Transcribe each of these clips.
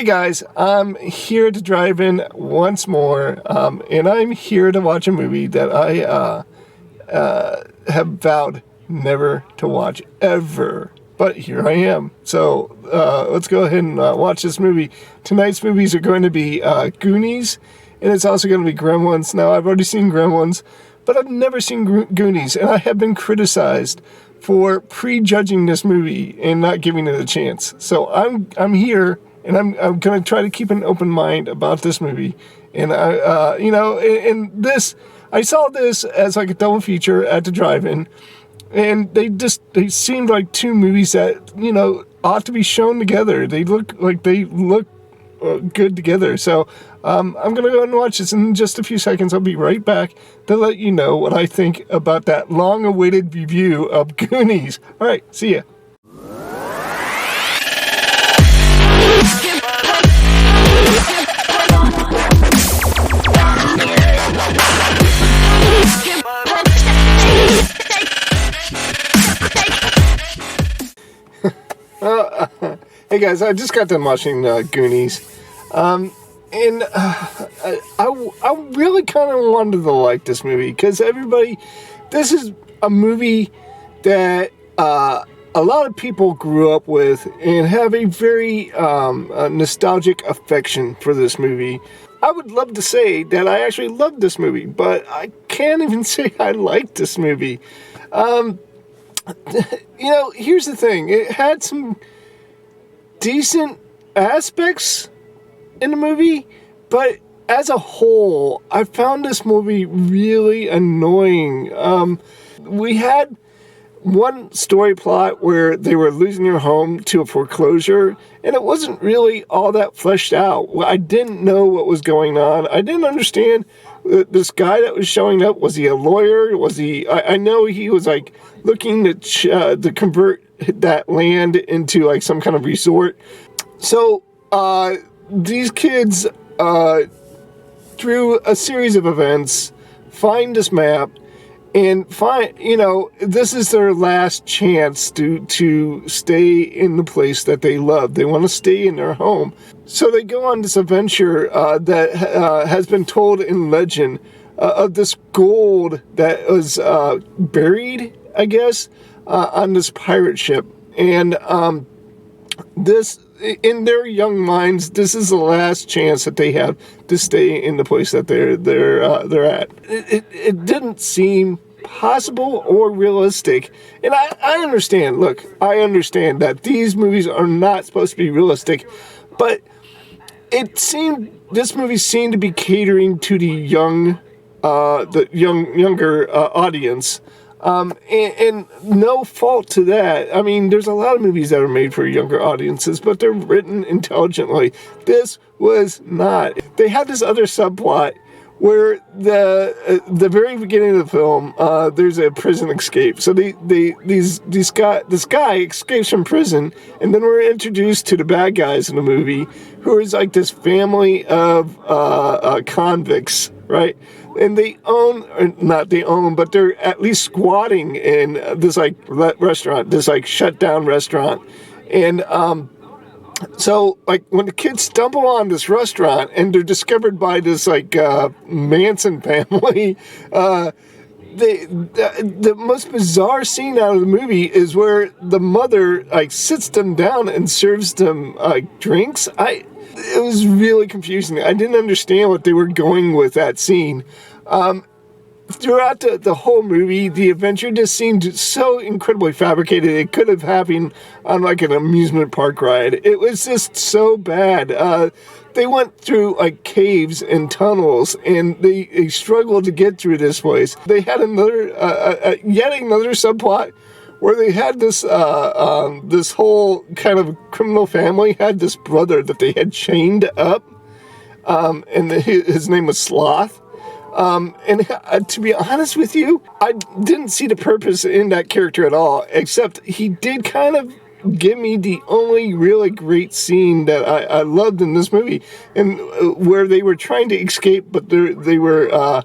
Hey guys, I'm here to drive in once more, and I'm here to watch a movie that I have vowed never to watch ever. But here I am. So let's go ahead and watch this movie. Tonight's movies are going to be Goonies, and it's also going to be Gremlins. Now, I've already seen Gremlins, but I've never seen Goonies, and I have been criticized for prejudging this movie and not giving it a chance. So I'm here. And I'm going to try to keep an open mind about this movie. And I saw this as like a double feature at the drive-in. And they seemed like two movies that, ought to be shown together. They look good together. So I'm going to go ahead and watch this in just a few seconds. I'll be right back to let you know what I think about that long-awaited review of Goonies. All right, see ya. Hey guys, I just got done watching Goonies, and I really kind of wanted to like this movie because this is a movie that a lot of people grew up with and have a very nostalgic affection for this movie. I would love to say that I actually loved this movie, but I can't even say I liked this movie. Here's the thing. It had some decent aspects in the movie, but as a whole, I found this movie really annoying. We had one story plot where they were losing their home to a foreclosure, and it wasn't really all that fleshed out. I didn't know what was going on. I didn't understand this guy that was showing up. Was he a lawyer? Was he? I know he was like looking to convert that land into like some kind of resort. So these kids, through a series of events, find this map. And this is their last chance to stay in the place that they love. They want to stay in their home. So they go on this adventure that has been told in legend of this gold that was buried, I guess, on this pirate ship. And this, in their young minds, this is the last chance that they have to stay in the place that they're at. It didn't seem possible or realistic, and I understand. Look, I understand that these movies are not supposed to be realistic, but this movie seemed to be catering to the younger audience. And no fault to that. I mean, there's a lot of movies that are made for younger audiences, but they're written intelligently. This was not. They had this other subplot where the very beginning of the film, there's a prison escape. So this guy escapes from prison, and then we're introduced to the bad guys in the movie, who is like this family of convicts, right? And but they're at least squatting in this like restaurant, this like shut down restaurant. And so like when the kids stumble on this restaurant and they're discovered by this like Manson family, the most bizarre scene out of the movie is where the mother like sits them down and serves them drinks. It was really confusing. I didn't understand what they were going with that scene. Throughout the whole movie, the adventure just seemed so incredibly fabricated. It could have happened on like an amusement park ride. It was just so bad. They went through like caves and tunnels, and they struggled to get through this place. They had yet another subplot where they had this whole kind of criminal family had this brother that they had chained up, and his name was Sloth. And to be honest with you, I didn't see the purpose in that character at all, except he did kind of give me the only really great scene that I loved in this movie, and where they were trying to escape, but they were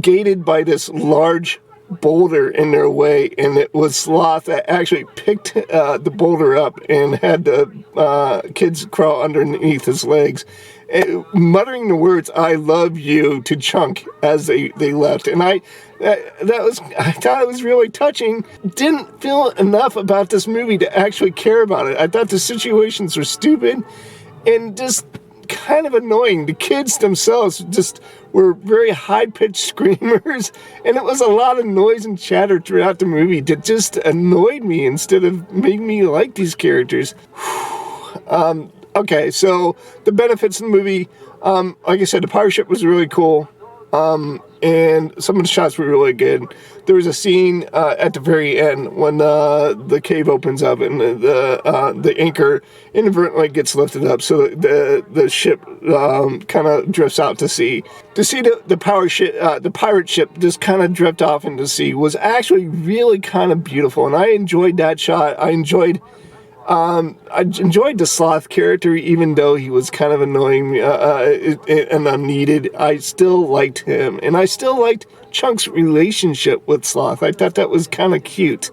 gated by this large boulder in their way, and it was Sloth that actually picked the boulder up and had the kids crawl underneath his legs, muttering the words "I love you" to Chunk as they left. And I thought it was really touching. Didn't feel enough about this movie to actually care about it. I thought the situations were stupid and just kind of annoying. The kids themselves just were very high-pitched screamers, and it was a lot of noise and chatter throughout the movie that just annoyed me instead of making me like these characters. Okay, so the benefits in the movie, like I said, the pirate ship was really cool. And some of the shots were really good. There was a scene at the very end when the cave opens up and the anchor inadvertently gets lifted up, so the ship kind of drifts out to sea. To see the pirate ship just kind of drift off into sea was actually really kind of beautiful, and I enjoyed that shot. I enjoyed the Sloth character, even though he was kind of annoying and unneeded. I still liked him, and I still liked Chunk's relationship with Sloth. I thought that was kind of cute,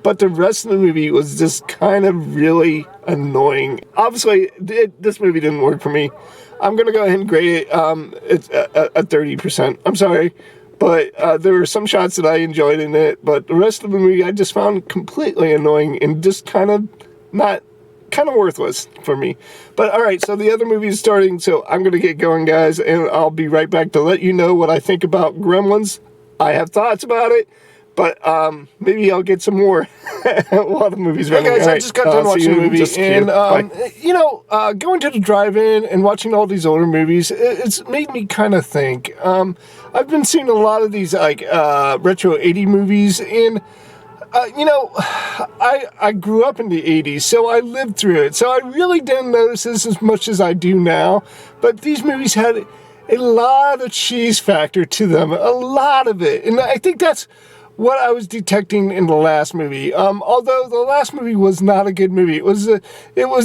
but the rest of the movie was just kind of really annoying. Obviously, this movie didn't work for me. I'm gonna go ahead and grade it. It's a 30%. I'm sorry. But there were some shots that I enjoyed in it, but the rest of the movie I just found completely annoying and just kind of worthless for me. But all right, so the other movie is starting, so I'm going to get going, guys, and I'll be right back to let you know what I think about Gremlins. I have thoughts about it, but maybe I'll get some more while the movie's running. Hey guys, I just got done watching the movie, and going to the drive-in and watching all these older movies, it's made me kind of think. I've been seeing a lot of these like retro 80 movies, and I grew up in the 80s, so I lived through it. So I really didn't notice this as much as I do now. But these movies had a lot of cheese factor to them, a lot of it. And I think that's what I was detecting in the last movie. Although the last movie was not a good movie. It was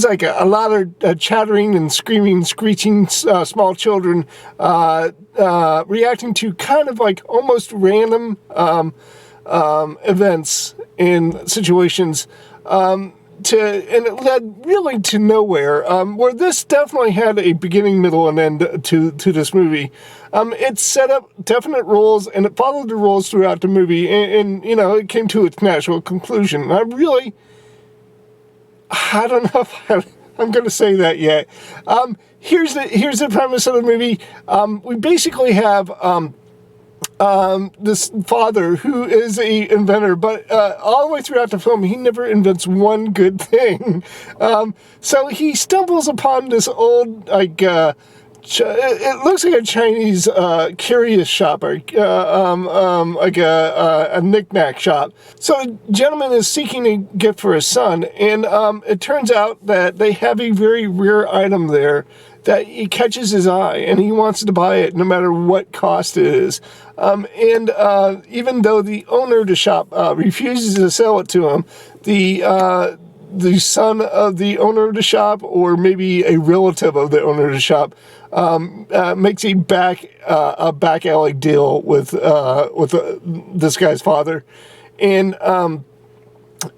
like a lot of chattering and screaming, screeching small children reacting to kind of like almost random events and situations, and it led really to nowhere. Where this definitely had a beginning, middle, and end to this movie. It set up definite rules, and it followed the rules throughout the movie, and it came to its natural conclusion. And I don't know if I'm going to say that yet. Here's the premise of the movie. We basically have this father who is a inventor, but all the way throughout the film, he never invents one good thing. So he stumbles upon this old, like, it looks like a Chinese curious shop, or like a knick-knack shop. So the gentleman is seeking a gift for his son, and it turns out that they have a very rare item there that he catches his eye, and he wants to buy it no matter what cost it is. And even though the owner of the shop refuses to sell it to him, the son of the owner of the shop, or maybe a relative of the owner of the shop, makes a back alley deal with this guy's father, and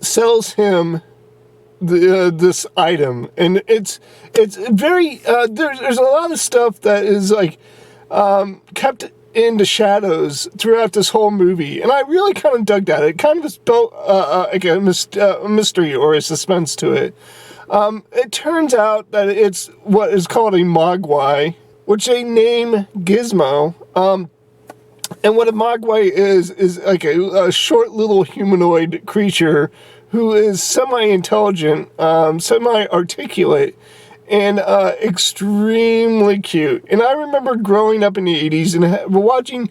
sells him this item. And it's very there's a lot of stuff that is like kept in the shadows throughout this whole movie, and I really kind of dug that. It kind of built like a mystery or a suspense to it. It turns out that it's what is called a mogwai, which they name Gizmo. And what a mogwai is like a short little humanoid creature who is semi-intelligent, semi-articulate, and extremely cute. And I remember growing up in the 80s and watching,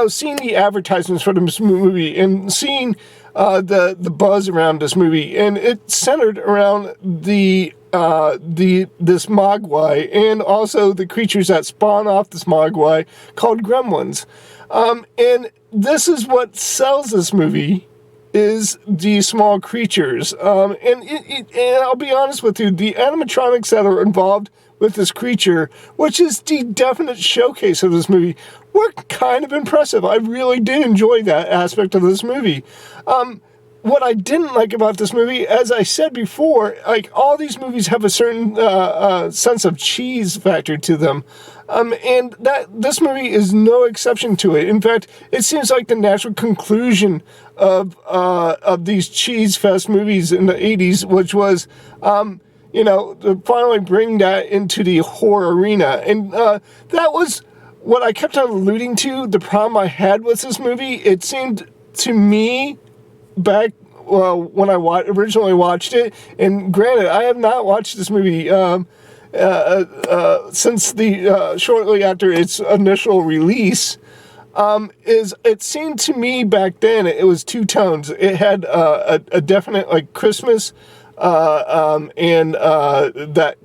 seeing the advertisements for this movie and seeing the buzz around this movie, and it centered around this mogwai and also the creatures that spawn off this mogwai called gremlins. And this is what sells this movie, is the small creatures. And I'll be honest with you, the animatronics that are involved with this creature, which is the definite showcase of this movie, were kind of impressive. I really did enjoy that aspect of this movie. What I didn't like about this movie, as I said before, like, all these movies have a certain sense of cheese factor to them. And that this movie is no exception to it. In fact, it seems like the natural conclusion of these cheese fest movies in the 80s, which was, to finally bring that into the horror arena. And that was what I kept on alluding to, the problem I had with this movie. It seemed to me back when I originally watched it, and granted, I have not watched this movie since shortly after its initial release. It seemed to me back then it was two tones. It had a definite like Christmas and that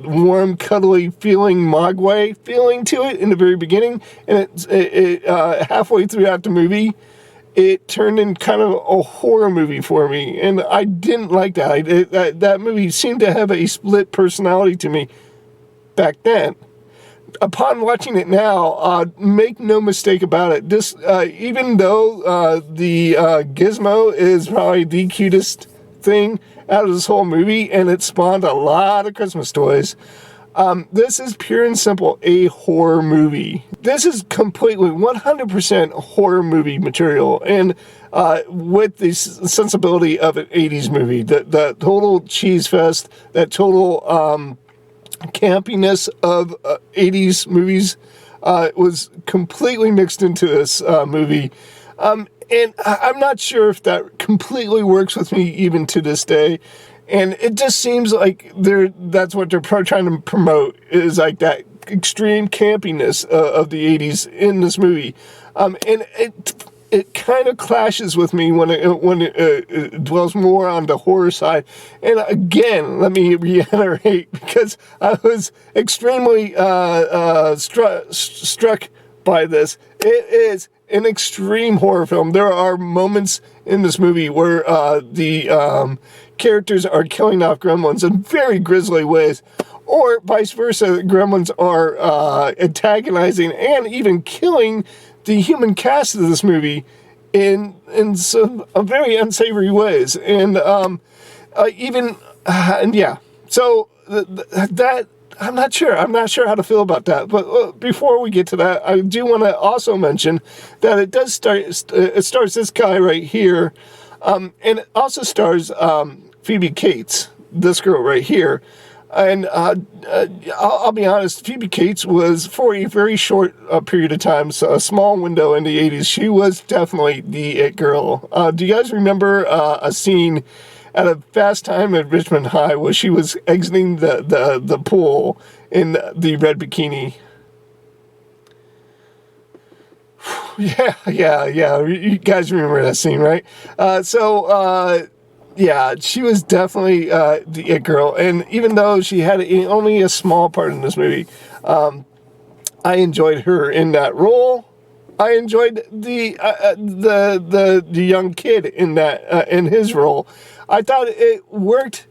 warm, cuddly feeling, Mogwai feeling to it in the very beginning, and it halfway throughout the movie, it turned in kind of a horror movie for me, and I didn't like that. That movie seemed to have a split personality to me back then. Upon watching it now, make no mistake about it, this, even though the Gizmo is probably the cutest thing out of this whole movie, and it spawned a lot of Christmas toys, this is pure and simple a horror movie. This is completely 100% horror movie material, and with the sensibility of an 80s movie, the total cheese fest, that total campiness of 80s movies was completely mixed into this movie. And I'm not sure if that completely works with me even to this day. And it just seems like that's what they're trying to promote, is like that extreme campiness of the 80s in this movie. And it kind of clashes with me when it dwells more on the horror side. And again, let me reiterate, because I was extremely struck by this. It is an extreme horror film. There are moments in this movie where the characters are killing off gremlins in very grisly ways, or vice versa. Gremlins are antagonizing and even killing the human cast of this movie in some very unsavory ways, and So that. I'm not sure how to feel about that. But before we get to that, I do want to also mention that it does stars this guy right here, and it also stars Phoebe Cates, this girl right here. And I'll be honest, Phoebe Cates was, for a very short period of time, so a small window in the 80s, she was definitely the it girl. Do you guys remember a scene at a Fast Time at Richmond High where she was exiting the pool in the red bikini? Yeah. You guys remember that scene, right? Yeah, she was definitely the it girl. And even though she had only a small part in this movie, I enjoyed her in that role. I enjoyed the young kid in that in his role. I thought it worked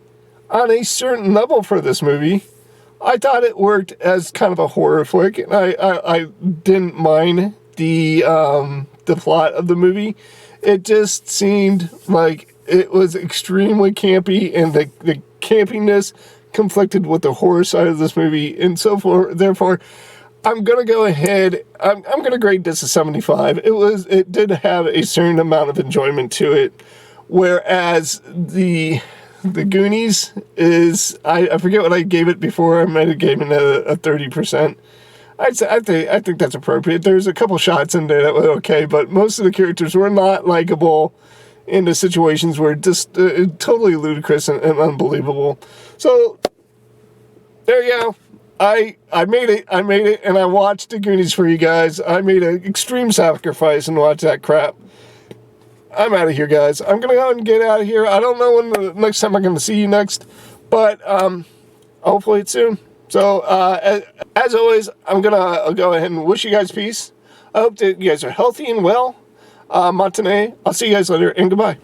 on a certain level for this movie. I thought it worked as kind of a horror flick, and I didn't mind the plot of the movie. It just seemed like it was extremely campy, and the campiness conflicted with the horror side of this movie, and so forth. Therefore, I'm gonna go ahead. I'm gonna grade this a 75. It did have a certain amount of enjoyment to it. Whereas the Goonies is, I forget what I gave it before. I might have given it a 30%. I think that's appropriate. There's a couple shots in there that were okay, but most of the characters were not likable, and the situations were just totally ludicrous and unbelievable. So there you go. I made it, and I watched the Goonies for you guys. I made an extreme sacrifice and watched that crap. I'm out of here, guys. I'm going to go and get out of here. I don't know when the next time I'm going to see you next, but hopefully it's soon. So, as always, I'm going to go ahead and wish you guys peace. I hope that you guys are healthy and well. Matane. I'll see you guys later, and goodbye.